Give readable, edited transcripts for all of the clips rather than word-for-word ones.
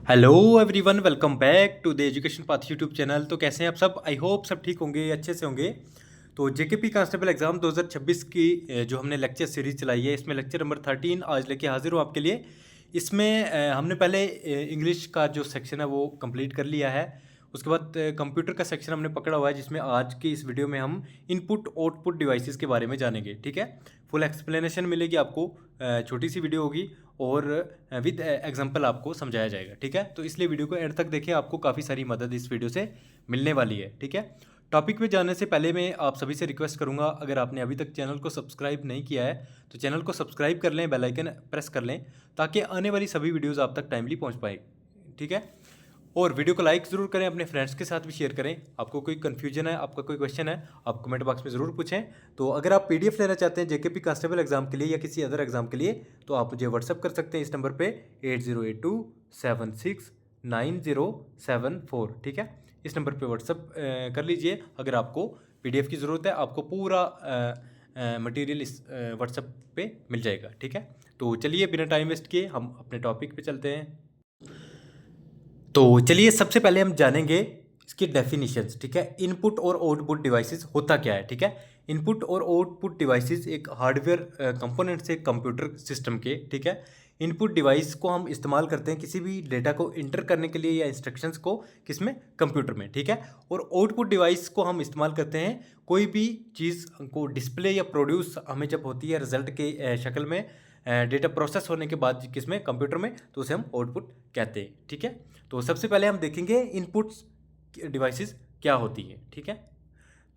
Hello everyone, welcome back to the education path YouTube channel. तो कैसे हैं आप सब? आई होप सब ठीक होंगे, अच्छे से होंगे। तो जेकेपी कांस्टेबल एग्जाम 2026 की जो हमने लेक्चर सीरीज चलाई है, इसमें लेक्चर नंबर 13 आज लेके हाजिर हूँ आपके लिए। इसमें हमने पहले इंग्लिश का जो सेक्शन है वो कंप्लीट कर लिया है। उसके बाद कंप्यूटर का सेक्शन हमने पकड़ा हुआ है, जिसमें आज की इस वीडियो में हम इनपुट आउटपुट डिवाइसेस के बारे में जानेंगे। ठीक है, फुल एक्सप्लेनेशन मिलेगी आपको, छोटी सी वीडियो होगी और विद एग्जांपल आपको समझाया जाएगा। ठीक है, तो इसलिए वीडियो को एंड तक देखिए, आपको काफ़ी सारी मदद इस वीडियो से मिलने वाली है। ठीक है, टॉपिक पे जाने से पहले मैं आप सभी से रिक्वेस्ट करूंगा, अगर आपने अभी तक चैनल को सब्सक्राइब नहीं किया है तो चैनल को सब्सक्राइब कर लें, बेल आइकन प्रेस कर लें, ताकि आने वाली सभी वीडियोज़ आप तक टाइमली पहुँच पाए। ठीक है, और वीडियो को लाइक ज़रूर करें, अपने फ्रेंड्स के साथ भी शेयर करें। आपको कोई कन्फ्यूजन है, आपका कोई क्वेश्चन है, आप कमेंट बॉक्स में ज़रूर पूछें। तो अगर आप पीडीएफ लेना चाहते हैं जेकेपी कांस्टेबल एग्जाम के लिए या किसी अदर एग्जाम के लिए, तो आप मुझे व्हाट्सअप कर सकते हैं इस नंबर पे 8082769074। ठीक है, इस नंबर पे व्हाट्सअप कर लीजिए अगर आपको पीडीएफ की ज़रूरत है। आपको पूरा मटेरियल इस व्हाट्सअप पे मिल जाएगा। ठीक है, तो चलिए बिना टाइम वेस्ट किए हम अपने टॉपिक पे चलते हैं। तो चलिए सबसे पहले हम जानेंगे इसकी डेफिनेशंस। ठीक है, इनपुट और आउटपुट डिवाइसेस होता क्या है। ठीक है, इनपुट और आउटपुट डिवाइसेस एक हार्डवेयर कंपोनेंट से कंप्यूटर सिस्टम के। ठीक है, इनपुट डिवाइस को हम इस्तेमाल करते हैं किसी भी डेटा को इंटर करने के लिए या इंस्ट्रक्शंस को किसमें, कंप्यूटर में। ठीक है, और आउटपुट डिवाइस को हम इस्तेमाल करते हैं कोई भी चीज़ को डिस्प्ले या प्रोड्यूस हमें जब होती है रिजल्ट के शक्ल में, डेटा प्रोसेस होने के बाद किसमें, कंप्यूटर में, तो उसे हम आउटपुट कहते हैं। ठीक है, तो सबसे पहले हम देखेंगे इनपुट्स डिवाइसेस क्या होती है। ठीक है,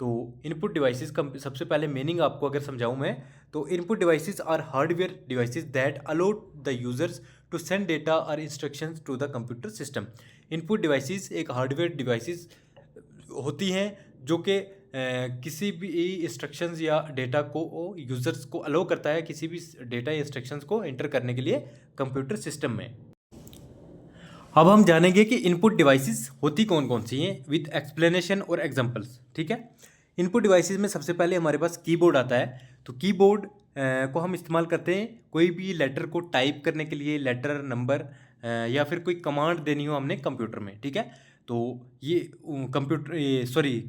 तो इनपुट डिवाइसेस का सबसे पहले मीनिंग आपको अगर समझाऊं मैं, तो input devices are hardware devices that allow the users to send data और instructions to the computer system. Input devices एक हार्डवेयर डिवाइसेस होती हैं जो कि किसी भी इंस्ट्रक्शंस या डेटा को यूजर्स को अलाउ करता है किसी भी डेटा या इंस्ट्रक्शंस को एंटर करने के लिए कंप्यूटर सिस्टम में। अब हम जानेंगे कि इनपुट डिवाइसेस होती कौन कौन सी हैं विद एक्सप्लेनेशन और एग्जांपल्स। ठीक है, इनपुट डिवाइसेस में सबसे पहले हमारे पास कीबोर्ड आता है। तो कीबोर्ड को हम इस्तेमाल करते हैं कोई भी लेटर को टाइप करने के लिए, लेटर, नंबर या फिर कोई कमांड देनी हो हमने कंप्यूटर में। ठीक है, तो ये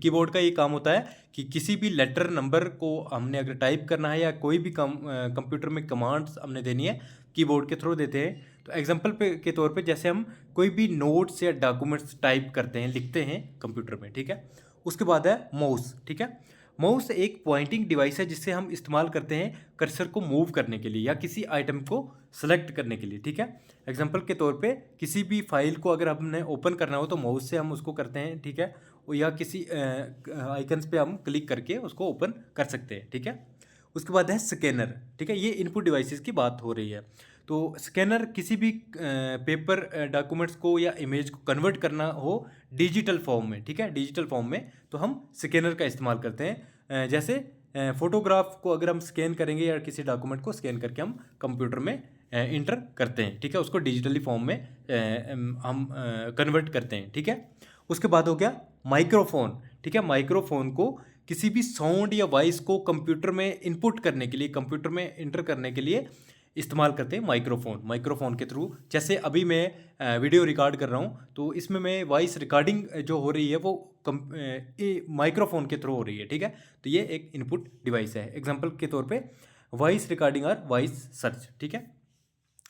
कीबोर्ड का ये काम होता है कि किसी भी लेटर, नंबर को हमने अगर टाइप करना है या कोई भी कंप्यूटर में कमांड्स हमने देनी है, कीबोर्ड के थ्रू देते हैं। तो एग्जांपल पे के तौर पे जैसे हम कोई भी नोट्स या डॉक्यूमेंट्स टाइप करते हैं, लिखते हैं कंप्यूटर में। ठीक है, उसके बाद है माउस। ठीक है, माउस एक पॉइंटिंग डिवाइस है जिससे हम इस्तेमाल करते हैं कर्सर को मूव करने के लिए या किसी आइटम को सेलेक्ट करने के लिए। ठीक है, एग्जांपल के तौर पे किसी भी फाइल को अगर हमने ओपन करना हो तो माउस से हम उसको करते हैं। ठीक है, या किसी आइकन्स पे हम क्लिक करके उसको ओपन कर सकते हैं। ठीक है, उसके बाद है स्कैनर। ठीक है, ये इनपुट डिवाइसेस की बात हो रही है। तो स्कैनर किसी भी पेपर डॉक्यूमेंट्स को या इमेज को कन्वर्ट करना हो डिजिटल फॉर्म में। ठीक है, डिजिटल फॉर्म में तो हम स्कैनर का इस्तेमाल करते हैं। जैसे फोटोग्राफ को अगर हम स्कैन करेंगे या किसी डॉक्यूमेंट को स्कैन करके हम कंप्यूटर में इंटर करते हैं। ठीक है, उसको डिजिटली फॉर्म में हम कन्वर्ट करते हैं। ठीक है, उसके बाद हो गया माइक्रोफोन। ठीक है, माइक्रोफोन को किसी भी साउंड या वॉइस को कंप्यूटर में इनपुट करने के लिए, कंप्यूटर में इंटर करने के लिए इस्तेमाल करते हैं माइक्रोफोन। माइक्रोफोन के थ्रू, जैसे अभी मैं वीडियो रिकॉर्ड कर रहा हूँ तो इसमें मैं वॉइस रिकॉर्डिंग जो हो रही है वो माइक्रोफोन के थ्रू हो रही है। ठीक है, तो ये एक इनपुट डिवाइस है। एग्जांपल के तौर पे वॉइस रिकॉर्डिंग और वॉइस सर्च। ठीक है,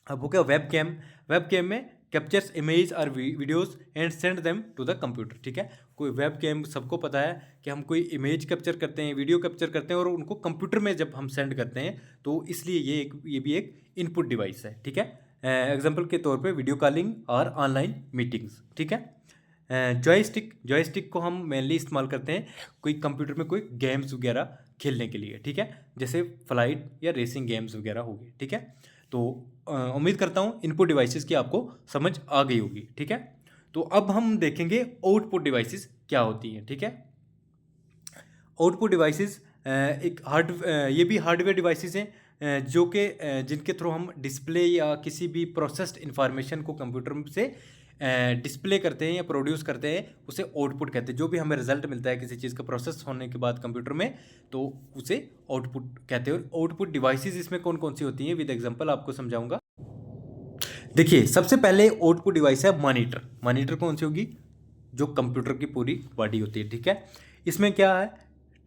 अब हो गया वेब कैम। वेब कैम में कैप्चर्स इमेज और videos and send them to the computer. ठीक है, कोई वेब कैम सबको पता है कि हम कोई इमेज कैप्चर करते हैं, वीडियो कैप्चर करते हैं और उनको कंप्यूटर में जब हम सेंड करते हैं, तो इसलिए ये भी एक इनपुट डिवाइस है। ठीक है, एग्जांपल के तौर पे वीडियो कॉलिंग और ऑनलाइन मीटिंग्स। ठीक है, जॉयस्टिक, जॉयस्टिक को हम मेनली इस्तेमाल करते हैं कोई कंप्यूटर में कोई गेम्स वगैरह खेलने के लिए। ठीक है, जैसे फ्लाइट या रेसिंग गेम्स वगैरह हो गए। ठीक है, तो उम्मीद करता हूँ इनपुट डिवाइसेस की आपको समझ आ गई होगी। ठीक है, तो अब हम देखेंगे आउटपुट डिवाइसेस क्या होती हैं। ठीक है, आउटपुट डिवाइसेस ये भी हार्डवेयर डिवाइसेस हैं जो कि जिनके थ्रू हम डिस्प्ले या किसी भी प्रोसेस्ड इंफॉर्मेशन को कंप्यूटर से डिस्प्ले करते हैं या प्रोड्यूस करते हैं, उसे आउटपुट कहते हैं। जो भी हमें रिजल्ट मिलता है किसी चीज़ का प्रोसेस होने के बाद कंप्यूटर में, तो उसे आउटपुट कहते हैं। और आउटपुट डिवाइसेस इसमें कौन कौन सी होती हैं, विद एग्जांपल आपको समझाऊंगा। देखिए सबसे पहले आउटपुट डिवाइस है मॉनिटर। मॉनिटर कौन सी होगी? जो कंप्यूटर की पूरी बॉडी होती है, ठीक है। इसमें क्या है?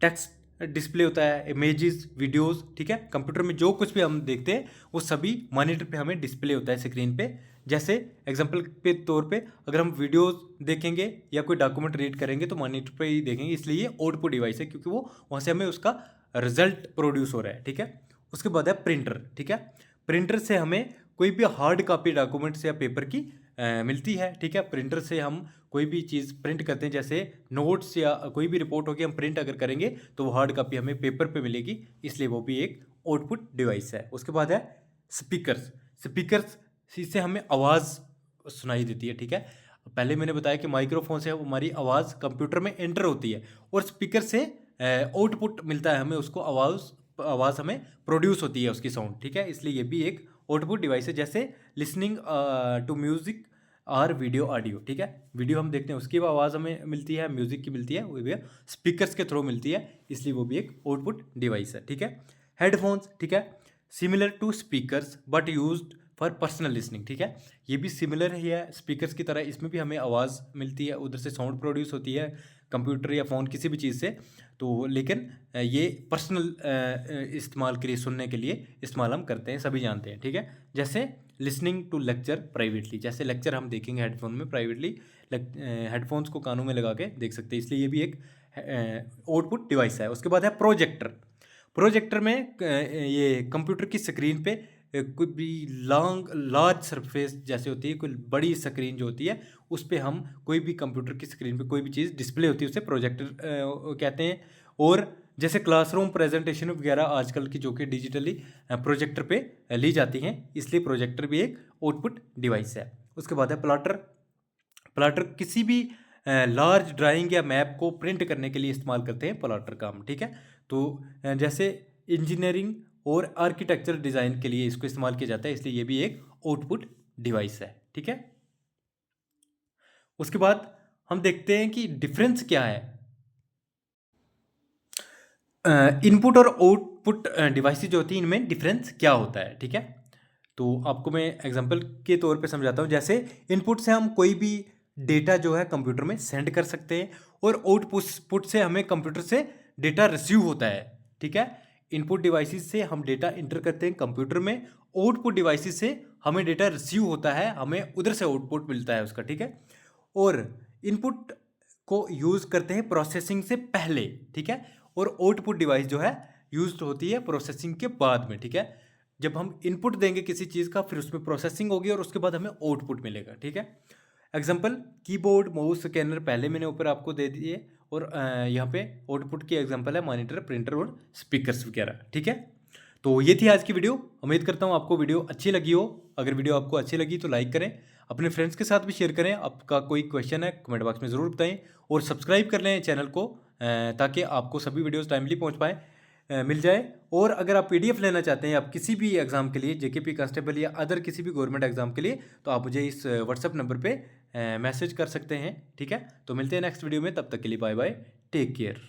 टेक्स्ट डिस्प्ले होता है, इमेजेस, वीडियोस, ठीक है। कंप्यूटर में जो कुछ भी हम देखते हैं वो सभी मॉनिटर पे हमें डिस्प्ले होता है स्क्रीन पे। जैसे एग्जांपल के तौर पे अगर हम वीडियोस देखेंगे या कोई डॉक्यूमेंट रीड करेंगे तो मॉनिटर पे ही देखेंगे, इसलिए ये आउटपुट डिवाइस है, क्योंकि वो वहाँ से हमें उसका रिजल्ट प्रोड्यूस हो रहा है, ठीक है। उसके बाद है प्रिंटर, ठीक है। प्रिंटर से हमें कोई भी हार्ड कॉपी डॉक्यूमेंट्स या पेपर की मिलती है, ठीक है। प्रिंटर से हम कोई भी चीज़ प्रिंट करते हैं, जैसे नोट्स या कोई भी रिपोर्ट होगी, हम प्रिंट अगर करेंगे तो वो हार्ड कॉपी हमें पेपर पे मिलेगी, इसलिए वो भी एक आउटपुट डिवाइस है। उसके बाद है स्पीकर्स। स्पीकर्स से हमें आवाज़ सुनाई देती है, ठीक है। पहले मैंने बताया कि माइक्रोफोन से हमारी आवाज़ कंप्यूटर में एंटर होती है और स्पीकर से आउटपुट मिलता है हमें, उसको आवाज़ हमें प्रोड्यूस होती है उसकी साउंड, ठीक है। इसलिए ये भी एक आउटपुट डिवाइस है, जैसे लिसनिंग टू म्यूजिक और वीडियो ऑडियो, ठीक है। वीडियो हम देखते हैं उसकी भी आवाज़ हमें मिलती है, म्यूजिक की मिलती है, वो भी स्पीकर्स के थ्रू मिलती है, इसलिए वो भी एक आउटपुट डिवाइस है, ठीक है। हेडफोन्स, ठीक है, similar to speakers but used for personal listening, ठीक है। ये भी सिमिलर ही है स्पीकर्स की तरह, इसमें भी हमें आवाज़ मिलती है, उधर से साउंड प्रोड्यूस होती है कंप्यूटर या फ़ोन किसी भी चीज़ से, तो लेकिन ये पर्सनल इस्तेमाल के लिए, सुनने के लिए इस्तेमाल हम करते हैं, सभी जानते हैं, ठीक है। जैसे लिसनिंग टू लेक्चर प्राइवेटली, जैसे लेक्चर हम देखेंगे हेडफोन में प्राइवेटली, हेडफोन्स को कानों में लगा के देख सकते हैं, इसलिए ये भी एक आउटपुट डिवाइस है। उसके बाद है प्रोजेक्टर। प्रोजेक्टर में ये कंप्यूटर की स्क्रीन पे कोई भी लार्ज सरफेस जैसे होती है, कोई बड़ी स्क्रीन जो होती है उस पर हम कोई भी कंप्यूटर की स्क्रीन पे कोई भी चीज़ डिस्प्ले होती है उसे प्रोजेक्टर कहते हैं। और जैसे क्लासरूम प्रेजेंटेशन वगैरह आजकल की जो कि डिजिटली प्रोजेक्टर पे ली जाती हैं, इसलिए प्रोजेक्टर भी एक आउटपुट डिवाइस है। उसके बाद है प्लॉटर। प्लॉटर किसी भी लार्ज ड्राइंग या मैप को प्रिंट करने के लिए इस्तेमाल करते हैं प्लॉटर का हम, ठीक है। तो जैसे इंजीनियरिंग और आर्किटेक्चर डिज़ाइन के लिए इसको इस्तेमाल किया जाता है, इसलिए ये भी एक आउटपुट डिवाइस है, ठीक है। उसके बाद हम देखते हैं कि डिफरेंस क्या है। इनपुट और आउटपुट डिवाइसेस जो होती हैं इनमें डिफरेंस क्या होता है, ठीक है। तो आपको मैं एग्जांपल के तौर पे समझाता हूँ। जैसे इनपुट से हम कोई भी डेटा जो है कंप्यूटर में सेंड कर सकते हैं और आउटपुट से हमें कंप्यूटर से डेटा रिसीव होता है, ठीक है। इनपुट डिवाइसेस से हम डेटा इंटर करते हैं कंप्यूटर में, आउटपुट डिवाइसेस से हमें डेटा रिसीव होता है, हमें उधर से आउटपुट मिलता है उसका, ठीक है। और इनपुट को यूज़ करते हैं प्रोसेसिंग से पहले, ठीक है। और आउटपुट डिवाइस जो है यूज होती है प्रोसेसिंग के बाद में, ठीक है। जब हम इनपुट देंगे किसी चीज़ का, फिर उसमें प्रोसेसिंग होगी और उसके बाद हमें आउटपुट मिलेगा, ठीक है। एग्जांपल कीबोर्ड, माउस, स्कैनर पहले मैंने ऊपर आपको दे दिए, और यहाँ पे आउटपुट की एग्जांपल है मॉनिटर, प्रिंटर और स्पीकर्स वगैरह, ठीक है। तो ये थी आज की वीडियो। उम्मीद करता हूँ आपको वीडियो अच्छी लगी हो। अगर वीडियो आपको अच्छी लगी तो लाइक करें, अपने फ्रेंड्स के साथ भी शेयर करें। आपका कोई क्वेश्चन है कमेंट बॉक्स में ज़रूर बताएं, और सब्सक्राइब कर लें चैनल को ताकि आपको सभी वीडियोस टाइमली पहुंच पाए, मिल जाए। और अगर आप पीडीएफ लेना चाहते हैं आप किसी भी एग्ज़ाम के लिए, जेकेपी कांस्टेबल या अदर किसी भी गवर्नमेंट एग्ज़ाम के लिए, तो आप मुझे इस व्हाट्सएप नंबर पे मैसेज कर सकते हैं, ठीक है। तो मिलते हैं नेक्स्ट वीडियो में, तब तक के लिए बाय बाय, टेक केयर।